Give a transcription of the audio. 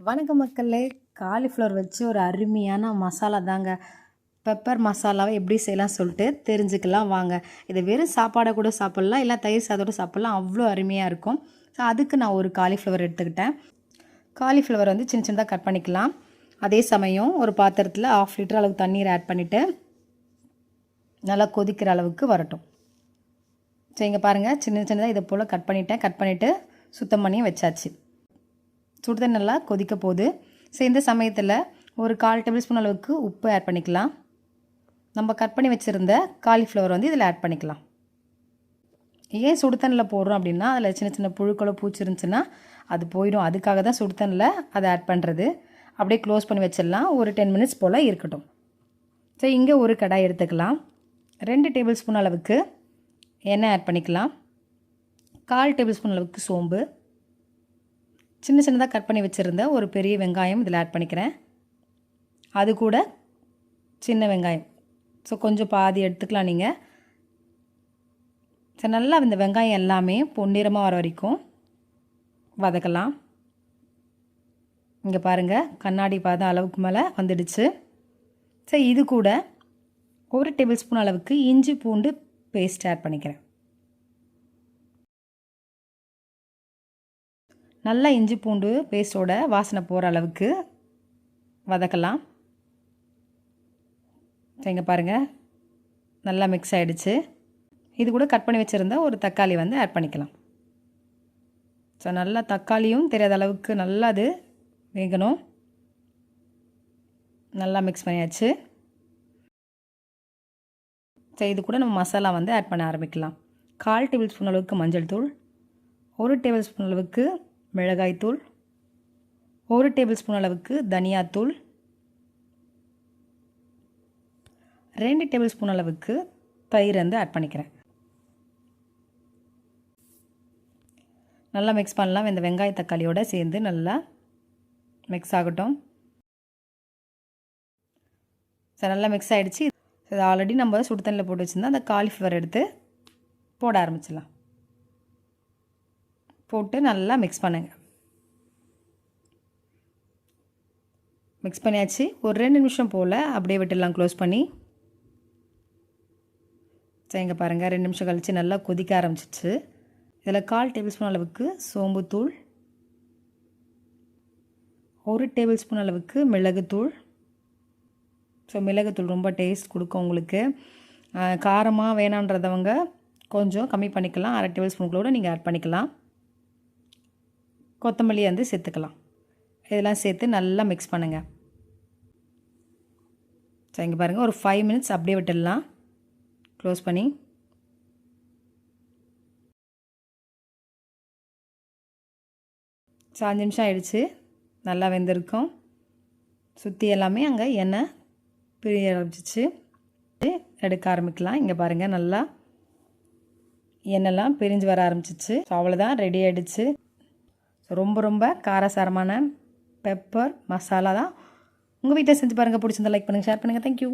வணக்கம் மக்களே, காலிஃப்ளவர் வச்சு ஒரு அருமையான மசாலா தாங்க. பெப்பர் மசாலாவை எப்படி செய்யலாம் சொல்லிட்டு தெரிஞ்சுக்கலாம் வாங்க. இதை வெறும் சாப்பாடை கூட சாப்பிட்லாம், இல்லை தயிர் சாதத்தோடு சாப்பிட்லாம். அவ்வளோ அருமையாக இருக்கும். ஸோ அதுக்கு நான் ஒரு காலிஃப்ளவர் எடுத்துக்கிட்டேன். காலிஃப்ளவர் வந்து சின்ன சின்னதாக கட் பண்ணிக்கலாம். அதே சமயம் ஒரு பாத்திரத்தில் 1/2 லிட்டர் அளவுக்கு தண்ணீர் ஆட் பண்ணிவிட்டு நல்லா கொதிக்கிற அளவுக்கு வரட்டும். ஸோ இங்கே பாருங்கள், சின்ன சின்னதாக இதை போல் கட் பண்ணிவிட்டு சுத்தம் பண்ணி வச்சாச்சு. சுடுதண்ணி நல்லா கொதிக்க போகுது. ஸோ இந்த சமயத்தில் ஒரு 1/4 டேபிள் ஸ்பூன் அளவுக்கு உப்பு ஆட் பண்ணிக்கலாம். நம்ம கட் பண்ணி வச்சுருந்த காலிஃப்ளவர் வந்து இதில் ஆட் பண்ணிக்கலாம். ஏன் சுடுதண்ணில் போடுறோம் அப்படின்னா, அதில் சின்ன சின்ன புழுக்களோ பூச்சி இருந்துச்சுன்னா அது போயிடும். அதுக்காக தான் சுடுதண்ணில் அதை ஆட் பண்ணுறது. அப்படியே க்ளோஸ் பண்ணி வச்சிடலாம். ஒரு 10 மினிட்ஸ் போல் இருக்கட்டும். ஸோ இங்கே ஒரு கடாய் எடுத்துக்கலாம். 2 டேபிள் ஸ்பூன் அளவுக்கு எண்ணெய் ஆட் பண்ணிக்கலாம். 1/4 டேபிள் ஸ்பூன் அளவுக்கு சோம்பு, சின்ன சின்னதாக கட் பண்ணி வச்சுருந்த ஒரு பெரிய வெங்காயம் இதில் ஆட் பண்ணிக்கிறேன். அது கூட சின்ன வெங்காயம், ஸோ கொஞ்சம் பாதி எடுத்துக்கலாம் நீங்கள். ஸோ நல்லா இந்த வெங்காயம் எல்லாமே பொன்னிறமாக வர வரைக்கும் வதக்கலாம். இங்கே பாருங்கள், கண்ணாடி பாதம் அளவுக்கு மேலே வந்துடுச்சு. ஸோ இது கூட 1 டேபிள் ஸ்பூன் அளவுக்கு இஞ்சி பூண்டு பேஸ்ட் ஆட் பண்ணிக்கிறேன். நல்லா இஞ்சி பூண்டு பேஸ்ட்டோட வாசனை போகிற அளவுக்கு வதக்கலாம். இங்கே பாருங்கள், நல்லா மிக்ஸ் ஆகிடுச்சு. இது கூட கட் பண்ணி வச்சுருந்த ஒரு தக்காளி வந்து ஆட் பண்ணிக்கலாம். ஸோ நல்லா தக்காளியும் தெரியாத அளவுக்கு நல்லா அது வேகணும். நல்லா மிக்ஸ் பண்ணியாச்சு. ஸோ இது கூட நம்ம மசாலா வந்து ஆட் பண்ண ஆரம்பிக்கலாம். 1/4 டேபிள் ஸ்பூன் அளவுக்கு மஞ்சள் தூள், 1 டேபிள் ஸ்பூன் அளவுக்கு மிளகாய்த்தூள், 1 டேபிள் ஸ்பூன் அளவுக்கு தனியாத்தூள், 2 டேபிள் ஸ்பூன் அளவுக்கு தயிர் வந்து ஆட் பண்ணிக்கிறேன். நல்லா மிக்ஸ் பண்ணலாம். இந்த வெங்காய தக்காளியோடு சேர்ந்து நல்லா மிக்ஸ் ஆகட்டும். ஸோ நல்லா மிக்ஸ் ஆகிடுச்சு. இது ஆல்ரெடி நம்ம சுடு தண்ணியில் போட்டு வச்சுருந்தா அந்த காலிஃப்ளவர் எடுத்து போட ஆரம்பிச்சிடலாம். போட்டு நல்லா மிக்ஸ் பண்ணுங்கள். மிக்ஸ் பண்ணியாச்சு. ஒரு 2 நிமிஷம் போல் அப்படியே விட்டுடலாம் க்ளோஸ் பண்ணி. சரி, இங்கே பாருங்கள், 2 நிமிஷம் கழித்து நல்லா கொதிக்க ஆரம்பிச்சிச்சு. இதில் 1/4 டேபிள் ஸ்பூன் அளவுக்கு சோம்புத்தூள், 1 டேபிள் ஸ்பூன் அளவுக்கு மிளகுத்தூள். ஸோ மிளகுத்தூள் ரொம்ப டேஸ்ட் கொடுக்கும் உங்களுக்கு. காரமாக வேணான்றதவங்க கொஞ்சம் கம்மி பண்ணிக்கலாம். 1/2 டேபிள் ஸ்பூன் கூட நீங்கள் ஆட் பண்ணிக்கலாம். கொத்தமல்லி வந்து சேர்த்துக்கலாம். இதெல்லாம் சேர்த்து நல்லா மிக்ஸ் பண்ணுங்கள். ஸோ இங்கே பாருங்கள், ஒரு 5 மினிட்ஸ் அப்படியே விட்டுடலாம் க்ளோஸ் பண்ணி. ஸோ 5 நிமிஷம் ஆகிடுச்சு. நல்லா வெந்திருக்கும். சுற்றி எல்லாமே அங்கே எண்ணெய் பிரிய ஆரம்பிச்சிச்சு. எடுக்க ஆரம்பிக்கலாம். இங்கே பாருங்கள், நல்லா எண்ணெய்லாம் பிரிஞ்சு வர ஆரம்பிச்சிச்சு. ஸோ அவ்வளோதான், ரெடி ஆகிடுச்சு. ரொம்ப ரொம்ப காரசாரமான பெப்பர் மசாலா தான். உங்கள் வீட்டில் செஞ்சு பாருங்கள். பிடிச்சிருந்தா லைக் பண்ணுங்கள், ஷேர் பண்ணுங்கள். தேங்க்யூ.